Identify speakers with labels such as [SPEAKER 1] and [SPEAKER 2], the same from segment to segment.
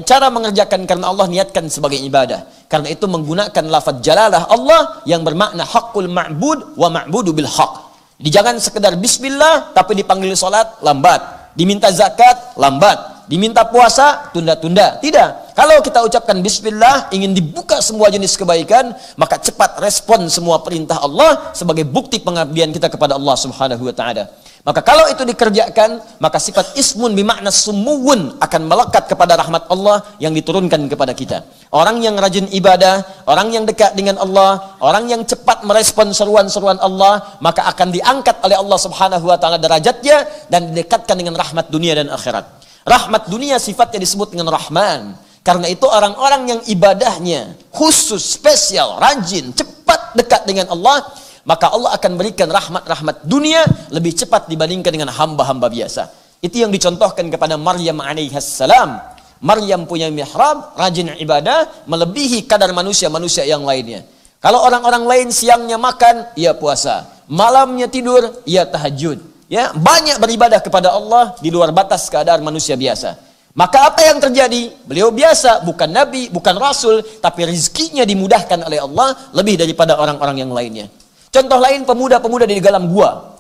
[SPEAKER 1] cara mengerjakan karena Allah niatkan sebagai ibadah. Karena itu menggunakan lafaz jalalah Allah yang bermakna haqqul ma'bud wa ma'budu bil haqq. Jadi jangan sekedar bismillah tapi dipanggil salat lambat, diminta zakat lambat, diminta puasa tunda-tunda. Tidak. Kalau kita ucapkan bismillah ingin dibuka semua jenis kebaikan, maka cepat respon semua perintah Allah sebagai bukti pengabdian kita kepada Allah Subhanahu wa taala. Maka kalau itu dikerjakan, maka sifat ismun bimakna sumuwun akan melekat kepada rahmat Allah yang diturunkan kepada kita. Orang yang rajin ibadah, orang yang dekat dengan Allah, orang yang cepat merespon seruan-seruan Allah, maka akan diangkat oleh Allah Subhanahu wa taala derajatnya dan didekatkan dengan rahmat dunia dan akhirat. Rahmat dunia sifatnya disebut dengan Rahman. Karena itu orang-orang yang ibadahnya khusus, spesial, rajin, cepat dekat dengan Allah, maka Allah akan berikan rahmat-rahmat dunia lebih cepat dibandingkan dengan hamba-hamba biasa. Itu yang dicontohkan kepada Maryam alaihissalam. Maryam punya mihrab, rajin ibadah, melebihi kadar manusia-manusia yang lainnya. Kalau orang-orang lain siangnya makan, ia puasa. Malamnya tidur, ia tahajud. Ya, banyak beribadah kepada Allah di luar batas keadaan manusia biasa. Maka apa yang terjadi? Beliau biasa, bukan nabi, bukan rasul, tapi rezekinya dimudahkan oleh Allah lebih daripada orang-orang yang lainnya. Contoh lain, pemuda-pemuda di dalam gua,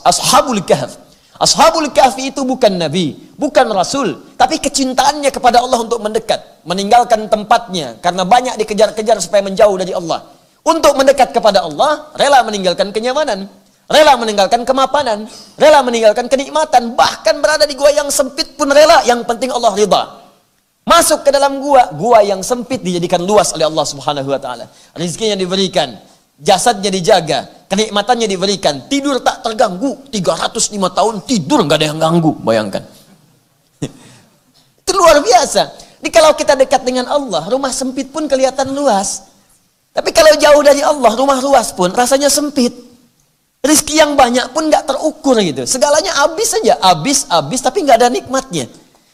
[SPEAKER 1] Ashabul Kahf. Ashabul Kahfi itu bukan nabi, bukan rasul, tapi kecintaannya kepada Allah untuk mendekat, meninggalkan tempatnya karena banyak dikejar-kejar supaya menjauh dari Allah. Untuk mendekat kepada Allah, rela meninggalkan kenyamanan, rela meninggalkan kemapanan, rela meninggalkan kenikmatan, bahkan berada di gua yang sempit pun rela, yang penting Allah ridha. Masuk ke dalam gua yang sempit dijadikan luas oleh Allah Subhanahu wa taala. Rezekinya diberikan, jasadnya dijaga, kenikmatannya diberikan, tidur tak terganggu, 305 tahun tidur nggak ada yang ganggu, bayangkan. Itu luar biasa. Jadi kalau kita dekat dengan Allah, rumah sempit pun kelihatan luas. Tapi kalau jauh dari Allah, rumah luas pun rasanya sempit. Rizki yang banyak pun nggak terukur gitu. Segalanya habis saja, habis, tapi nggak ada nikmatnya.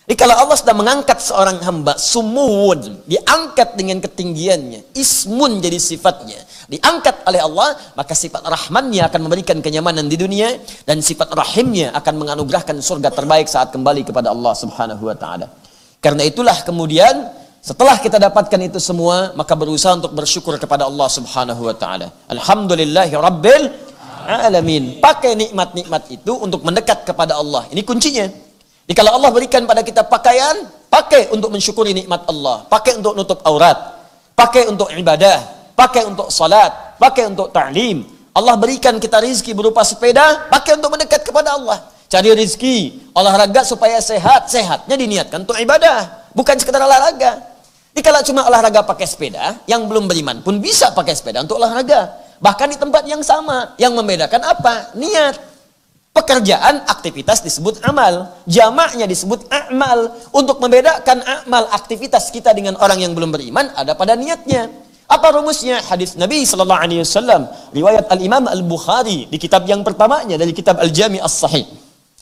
[SPEAKER 1] Jadi kalau Allah sudah mengangkat seorang hamba, sumuwun, diangkat dengan ketinggiannya, ismun jadi sifatnya, diangkat oleh Allah, maka sifat rahmannya akan memberikan kenyamanan di dunia, dan sifat rahimnya akan menganugerahkan surga terbaik saat kembali kepada Allah Subhanahu wa ta'ala. Karena itulah kemudian, setelah kita dapatkan itu semua, maka berusaha untuk bersyukur kepada Allah Subhanahu wa ta'ala. Alhamdulillahi Rabbil Alamin. Pakai nikmat-nikmat itu untuk mendekat kepada Allah. Ini kuncinya. Jadi kalau Allah berikan pada kita pakaian, pakai untuk mensyukuri nikmat Allah, pakai untuk nutup aurat, pakai untuk ibadah, pakai untuk salat, pakai untuk ta'lim. Allah berikan kita rizki berupa sepeda, pakai untuk mendekat kepada Allah. Cari rizki, olahraga supaya sehat, sehatnya diniatkan untuk ibadah, bukan sekedar olahraga. Jadi kalau cuma olahraga pakai sepeda, yang belum beriman pun bisa pakai sepeda untuk olahraga. Bahkan di tempat yang sama, yang membedakan apa? Niat. Pekerjaan, aktivitas disebut amal. Jamaknya disebut a'mal. Untuk membedakan amal, aktivitas kita dengan orang yang belum beriman, ada pada niatnya. Apa rumusnya? Hadis Nabi SAW. Riwayat Al-Imam Al-Bukhari. Di kitab yang pertamanya, dari kitab Al-Jami As-Sahih.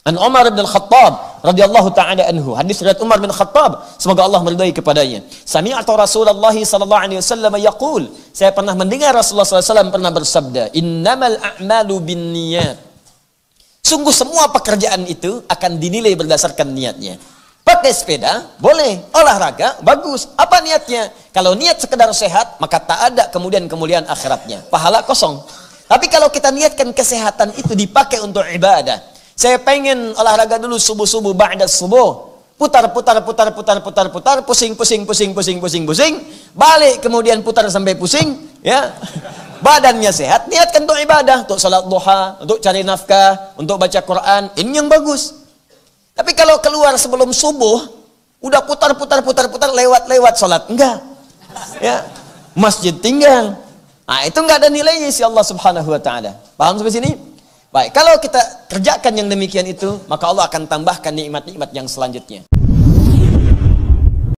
[SPEAKER 1] An Umar bin Khattab radhiyallahu ta'ala anhu. Hadis riwayat Umar bin Khattab, semoga Allah meridai kepadanya. Sami'tu Rasulullah sallallahu alaihi wasallam yaqul. Saya pernah mendengar Rasulullah SAW pernah bersabda, "Innamal a'malu binniyat." Sungguh semua pekerjaan itu akan dinilai berdasarkan niatnya. Pakai sepeda, boleh. Olahraga, bagus. Apa niatnya? Kalau niat sekedar sehat, maka tak ada kemudian kemuliaan akhiratnya. Pahala kosong. Tapi kalau kita niatkan kesehatan itu dipakai untuk ibadah. Saya pengen olahraga dulu subuh-subuh, ba'da subuh. Putar. Pusing. Balik kemudian putar sampai pusing. Ya. Badannya sehat, niatkan untuk ibadah, untuk salat duha, untuk cari nafkah, untuk baca Quran, ini yang bagus. Tapi kalau keluar sebelum subuh, udah putar, lewat salat, enggak. Ya, masjid tinggal. Nah, itu enggak ada nilainya si Allah Subhanahu wa ta'ala. Paham sampai sini? Baik, kalau kita kerjakan yang demikian itu, maka Allah akan tambahkan nikmat-nikmat yang selanjutnya.